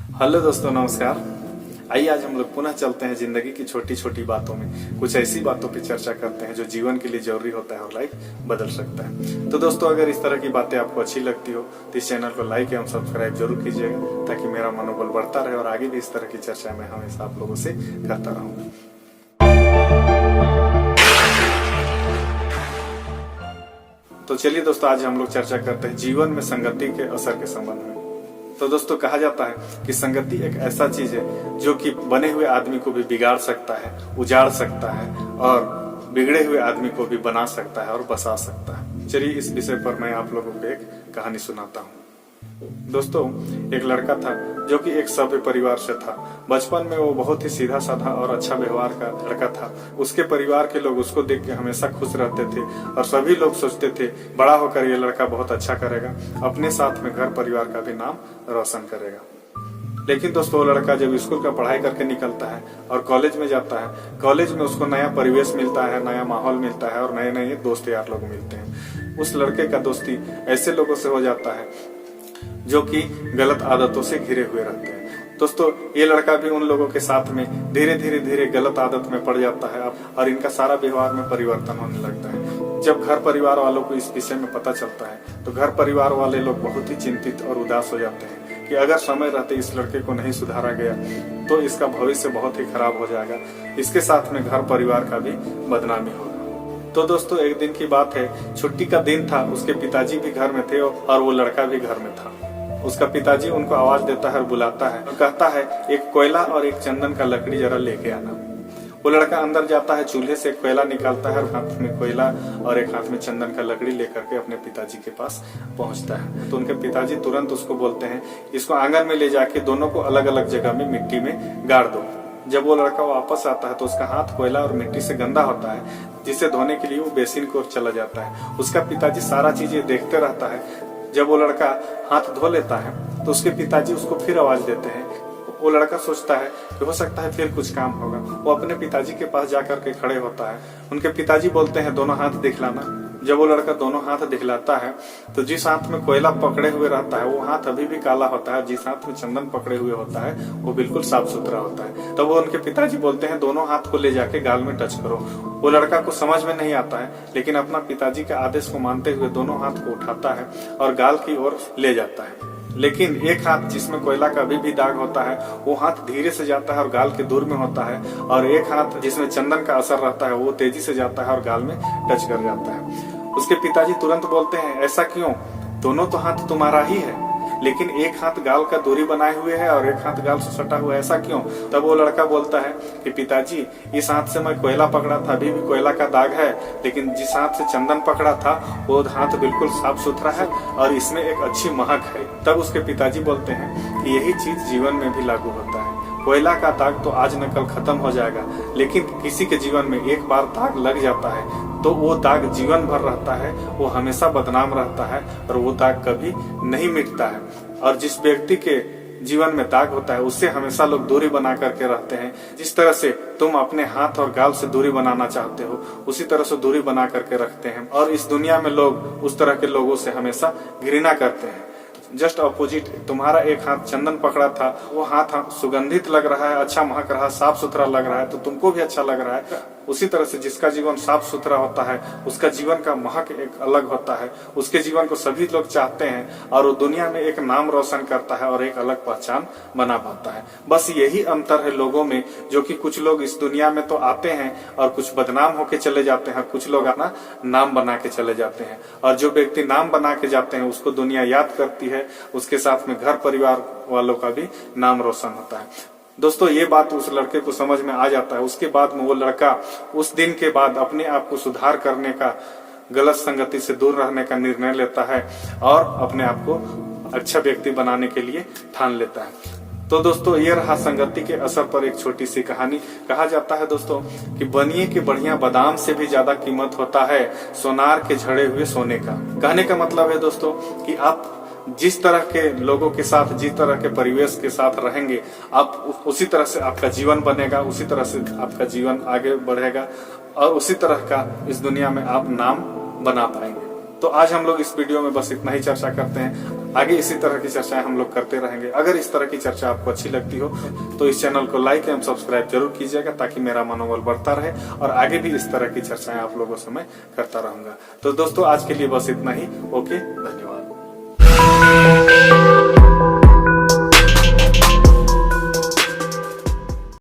Hello दोस्तों, नमस्कार। आइए आज हम लोग पुनः चलते हैं जिंदगी की छोटी छोटी बातों में, कुछ ऐसी बातों पे चर्चा करते हैं जो जीवन के लिए जरूरी होता है और लाइफ बदल सकता है। तो दोस्तों, अगर इस तरह की बातें आपको अच्छी लगती हो तो इस चैनल को लाइक एवं सब्सक्राइब जरूर कीजिएगा, ताकि मेरा मनोबल बढ़ता रहे और आगे भी इस तरह की चर्चा मैं हमेशा आप लोगों से करता रहूंगा। तो चलिए दोस्तों, आज हम लोग चर्चा करते हैं जीवन में संगति के असर के संबंध में। तो दोस्तों, कहा जाता है कि संगति एक ऐसा चीज है जो कि बने हुए आदमी को भी बिगाड़ सकता है, उजाड़ सकता है और बिगड़े हुए आदमी को भी बना सकता है और बसा सकता है। चलिए इस विषय पर मैं आप लोगों को एक कहानी सुनाता हूँ। दोस्तों, एक लड़का था जो कि एक सभ्य परिवार से था। बचपन में वो बहुत ही सीधा साधा और अच्छा व्यवहार का लड़का था। उसके परिवार के लोग उसको देख के हमेशा खुश रहते थे और सभी लोग सोचते थे बड़ा होकर ये लड़का बहुत अच्छा करेगा, अपने साथ में घर परिवार का भी नाम रोशन करेगा। लेकिन दोस्तों, वो लड़का जब स्कूल का पढ़ाई करके निकलता है और कॉलेज में जाता है, कॉलेज में उसको नया परिवेश मिलता है, नया माहौल मिलता है और नए नए दोस्त यार लोग मिलते हैं। उस लड़के का दोस्ती ऐसे लोगों से हो जाता है जो कि गलत आदतों से घिरे हुए रहते हैं। दोस्तों, ये लड़का भी उन लोगों के साथ में धीरे धीरे गलत आदत में पड़ जाता है और इनका सारा व्यवहार में परिवर्तन होने लगता है। जब घर परिवार वालों को इस विषय में पता चलता है तो घर परिवार वाले लोग बहुत ही चिंतित और उदास हो जाते हैं कि अगर समय रहते इस लड़के को नहीं सुधारा गया तो इसका भविष्य बहुत ही खराब हो जाएगा, इसके साथ में घर परिवार का भी बदनामी होगा। तो दोस्तों, एक दिन की बात है, छुट्टी का दिन था। उसके पिताजी भी घर में थे और वो लड़का भी घर में था। उसका पिताजी उनको आवाज देता है और बुलाता है और कहता है एक कोयला और एक चंदन का लकड़ी जरा लेके आना। वो लड़का अंदर जाता है, चूल्हे से कोयला निकालता है और हाथ में कोयला और एक हाथ में चंदन का लकड़ी लेकर के अपने पिताजी के पास पहुंचता है। तो उनके पिताजी तुरंत उसको बोलते हैं इसको आंगन में ले जाके दोनों को अलग अलग जगह में मिट्टी में गाड़ दो। जब वो लड़का वापस आता है तो उसका हाथ कोयला और मिट्टी से गंदा होता है, जिसे धोने के लिए वो बेसिन की ओर चला जाता है। उसका पिताजी सारा चीजें देखते रहता है। जब वो लड़का हाथ धो लेता है तो उसके पिताजी उसको फिर आवाज देते हैं। वो लड़का सोचता है कि हो सकता है फिर कुछ काम होगा। वो अपने पिताजी के पास जाकर के खड़े होता है। उनके पिताजी बोलते हैं दोनों हाथ दिखलाना। जब वो लड़का दोनों हाथ दिखलाता है तो जिस हाथ में कोयला पकड़े हुए रहता है वो हाथ अभी भी काला होता है, जिस हाथ में चंदन पकड़े हुए होता है वो बिल्कुल साफ सुथरा होता है। तब वो उनके पिताजी बोलते हैं दोनों हाथ को ले जाके गाल में टच करो। वो लड़का को समझ में नहीं आता है, लेकिन अपना पिताजी के आदेश को मानते हुए दोनों हाथ को उठाता है और गाल की ओर ले जाता है। लेकिन एक हाथ जिसमें कोयला का अभी भी दाग होता है वो हाथ धीरे से जाता है और गाल के दूर में होता है, और एक हाथ जिसमें चंदन का असर रहता है वो तेजी से जाता है और गाल में टच कर जाता है। उसके पिताजी तुरंत बोलते हैं ऐसा क्यों, दोनों तो हाथ तुम्हारा ही है, लेकिन एक हाथ गाल का दूरी बनाए हुए है और एक हाथ गाल से सटा हुआ है, ऐसा क्यों? तब वो लड़का बोलता है कि पिताजी, इस हाथ से मैं कोयला पकड़ा था, अभी भी कोयला का दाग है, लेकिन जिस हाथ से चंदन पकड़ा था वो हाथ बिल्कुल साफ सुथरा है और इसमें एक अच्छी महक है। तब उसके पिताजी बोलते हैं कि यही चीज जीवन में भी लागू होता है। कोयला का दाग तो आज न कल खत्म हो जाएगा, लेकिन किसी के जीवन में एक बार दाग लग जाता है तो वो दाग जीवन भर रहता है, वो हमेशा बदनाम रहता है और वो दाग कभी नहीं मिटता है। और जिस व्यक्ति के जीवन में दाग होता है उससे हमेशा लोग दूरी बना करके रहते हैं। जिस तरह से तुम अपने हाथ और गाल से दूरी बनाना चाहते हो उसी तरह से दूरी बना करके रखते हैं, और इस दुनिया में लोग उस तरह के लोगों से हमेशा घृणा करते हैं। जस्ट अपोजिट, तुम्हारा एक हाथ चंदन पकड़ा था, वो हाथ सुगंधित लग रहा है, अच्छा महक रहा है, साफ सुथरा लग रहा है, तो तुमको भी अच्छा लग रहा है। उसी तरह से जिसका जीवन साफ सुथरा होता है उसका जीवन का महक एक अलग होता है, उसके जीवन को सभी लोग चाहते हैं और वो दुनिया में एक नाम रोशन करता है और एक अलग पहचान बना पाता है। बस यही अंतर है लोगों में, जो कि कुछ लोग इस दुनिया में तो आते हैं और कुछ बदनाम होके चले जाते हैं, कुछ लोग अपना नाम बना के चले जाते हैं, और जो व्यक्ति नाम बना के जाते हैं उसको दुनिया याद करती है, उसके साथ में घर परिवार वालों का भी नाम रोशन होता है। दोस्तों, ये बात उस लड़के को समझ में आ जाता है। उसके बाद में वो लड़का उस दिन के बाद अपने आप को सुधार करने का, गलत संगति से दूर रहने का निर्णय लेता है और अपने आप को अच्छा व्यक्ति बनाने के लिए ठान लेता है। तो दोस्तों, ये रहा संगति के असर पर एक छोटी सी कहानी। कहा जाता है दोस्तों कि बनिए के बढ़िया बादाम से भी ज्यादा कीमत होता है सोनार के झड़े हुए सोने का। कहने का मतलब है दोस्तों कि आप जिस तरह के लोगों के साथ, जिस तरह के परिवेश के साथ रहेंगे, आप उसी तरह से आपका जीवन बनेगा, उसी तरह से आपका जीवन आगे बढ़ेगा और उसी तरह का इस दुनिया में आप नाम बना पाएंगे। तो आज हम लोग इस वीडियो में बस इतना ही चर्चा करते हैं। आगे इसी तरह की चर्चाएं हम लोग करते रहेंगे। अगर इस तरह की चर्चा आपको अच्छी लगती हो तो इस चैनल को लाइक एवं सब्सक्राइब जरूर कीजिएगा, ताकि मेरा मनोबल बढ़ता रहे और आगे भी इस तरह की चर्चाएं आप लोगों से मैं करता रहूंगा। तो दोस्तों आज के लिए बस इतना ही। ओके, धन्यवाद।